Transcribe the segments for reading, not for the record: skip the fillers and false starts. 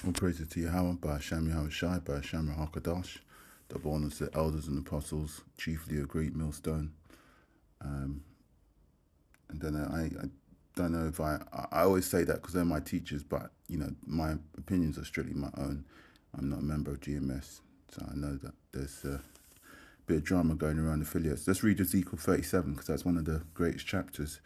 All praises to Yahweh, by Hashem Yahushai, by Hashem HaKadosh, the born as the elders and apostles, chiefly a great millstone. And then I don't know if I always say that because they're my teachers, but, my opinions are strictly my own. I'm not a member of GMS, so I know that there's a bit of drama going around affiliates. Let's read Ezekiel 37, because that's one of the greatest chapters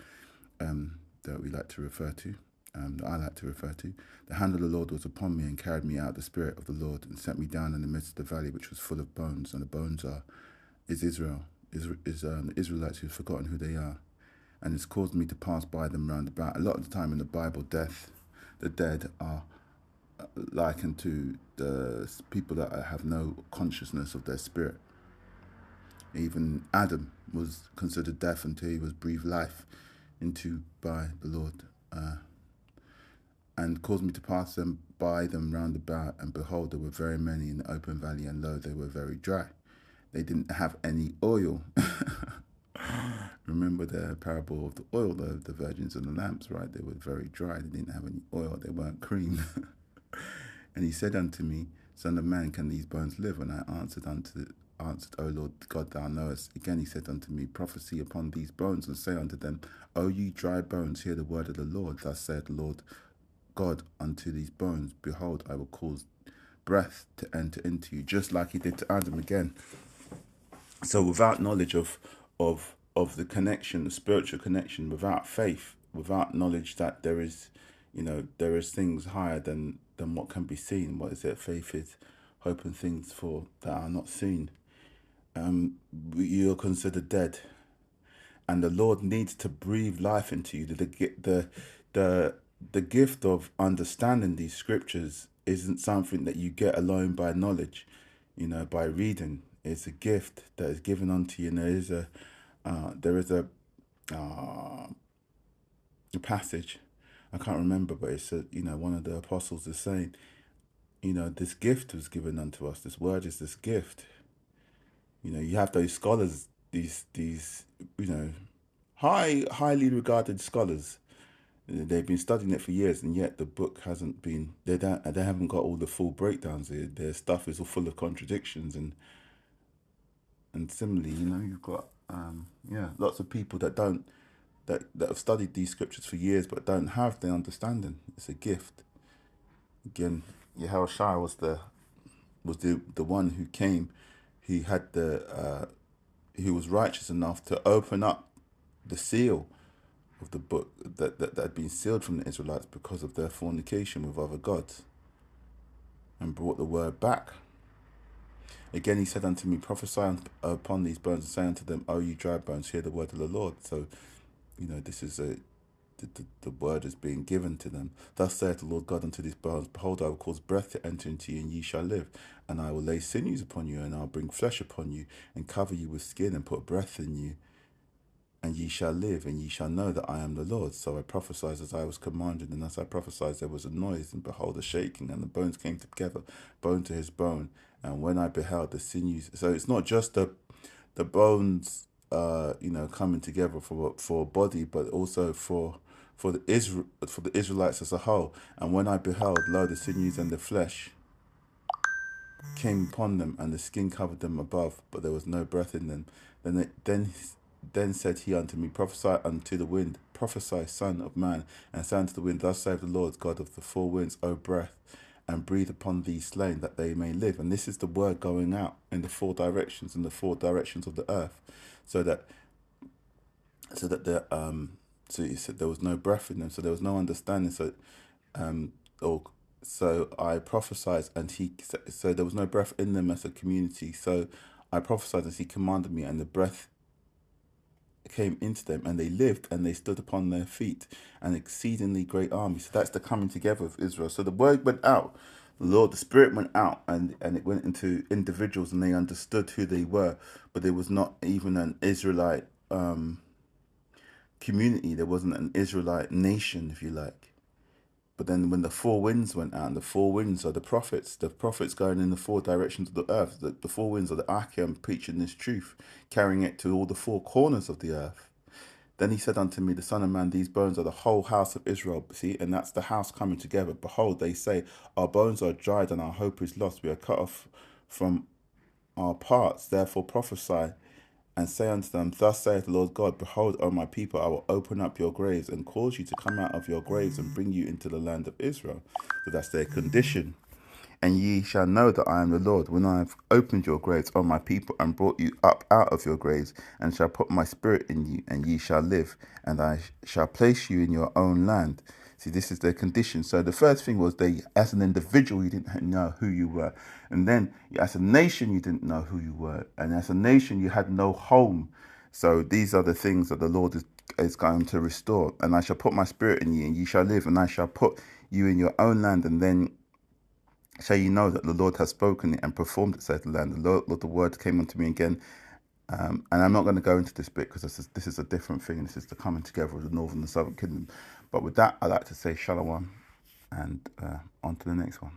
that we like to refer to. That I like to refer to. The hand of the Lord was upon me and carried me out the Spirit of the Lord and set me down in the midst of the valley which was full of bones. And the bones is Israel, the Israelites who've forgotten who they are. And it's caused me to pass by them round about. A lot of the time in the Bible, the dead are likened to the people that have no consciousness of their spirit. Even Adam was considered deaf until he was breathed life into by the Lord. And caused me to pass them by them round about, and behold, there were very many in the open valley, and lo, they were very dry. They didn't have any oil. Remember the parable of the oil, the virgins and the lamps, right? They were very dry. They didn't have any oil. They weren't cream. And he said unto me, Son of man, can these bones live? And I answered, O Lord God, thou knowest. Again he said unto me, Prophesy upon these bones, and say unto them, O ye dry bones, hear the word of the Lord. Thus saith the Lord God unto these bones, behold, I will cause breath to enter into you, just like he did to Adam again. So without knowledge of the connection, the spiritual connection, without faith, without knowledge that there is things higher than what can be seen. What is it? Faith is hoping things for that are not seen. You're considered dead, and the Lord needs to breathe life into you. The gift of understanding these scriptures isn't something that you get alone by knowledge, by reading. It's a gift that is given unto you. And there is a passage, I can't remember, but it's one of the apostles is saying, this gift was given unto us. This word is this gift. You have those scholars, these highly regarded scholars. They've been studying it for years, and yet the book hasn't been. They haven't got all the full breakdowns. Their stuff is all full of contradictions, and similarly, you've got lots of people that have studied these scriptures for years but don't have the understanding. It's a gift. Again, Yahushua was the one who came. He had he was righteous enough to open up the seal of the book that had been sealed from the Israelites because of their fornication with other gods, and brought the word back. Again he said unto me, Prophesy upon these bones, and say unto them, O you dry bones, hear the word of the Lord. So this is the word is being given to them. Thus saith the Lord God unto these bones, Behold, I will cause breath to enter into you, and ye shall live. And I will lay sinews upon you, and I will bring flesh upon you, and cover you with skin, and put breath in you, and ye shall live, and ye shall know that I am the Lord. So I prophesied as I was commanded, and as I prophesied there was a noise, and behold, a shaking, and the bones came together, bone to his bone. And when I beheld the sinews, so it's not just the bones, coming together for a body, but also for the Israelites as a whole. And when I beheld, lo, the sinews and the flesh came upon them, and the skin covered them above, but there was no breath in them. Then said he unto me, Prophesy unto the wind, prophesy, son of man, and say unto the wind, Thus saith the Lord God of the four winds, O breath, and breathe upon these slain, that they may live. And this is the word going out in the four directions, of the earth, so that he said there was no breath in them, so there was no understanding. So I prophesied, and so there was no breath in them as a community. So I prophesied as he commanded me, and the breath came into them, and they lived, and they stood upon their feet, an exceedingly great army. So that's the coming together of Israel. So the word went out, the Spirit went out, and it went into individuals, and they understood who they were, but there was not even an Israelite community. There wasn't an Israelite nation, if you like. But then when the four winds went out, and the four winds are the prophets going in the four directions of the earth. The four winds are the Akim preaching this truth, carrying it to all the four corners of the earth. Then he said unto me, the Son of Man, these bones are the whole house of Israel. See, and that's the house coming together. Behold, they say, our bones are dried and our hope is lost. We are cut off from our parts. Therefore prophesy and say unto them, thus saith the Lord God, behold, O my people, I will open up your graves and cause you to come out of your graves and bring you into the land of Israel. So that's their condition. And ye shall know that I am the Lord, when I have opened your graves, O my people, and brought you up out of your graves, and shall put my spirit in you, and ye shall live, and I shall place you in your own land. See, this is their condition. So the first thing was, they, as an individual, you didn't know who you were. And then as a nation, you didn't know who you were. And as a nation, you had no home. So these are the things that the Lord is going to restore. And I shall put my spirit in you, and ye shall live, and I shall put you in your own land. And then shall you know that the Lord has spoken it and performed it, saith the land. The word came unto me again. And I'm not going to go into this bit because this is a different thing. This is the coming together of the northern and the southern kingdom. But with that, I'd like to say shalom and on to the next one.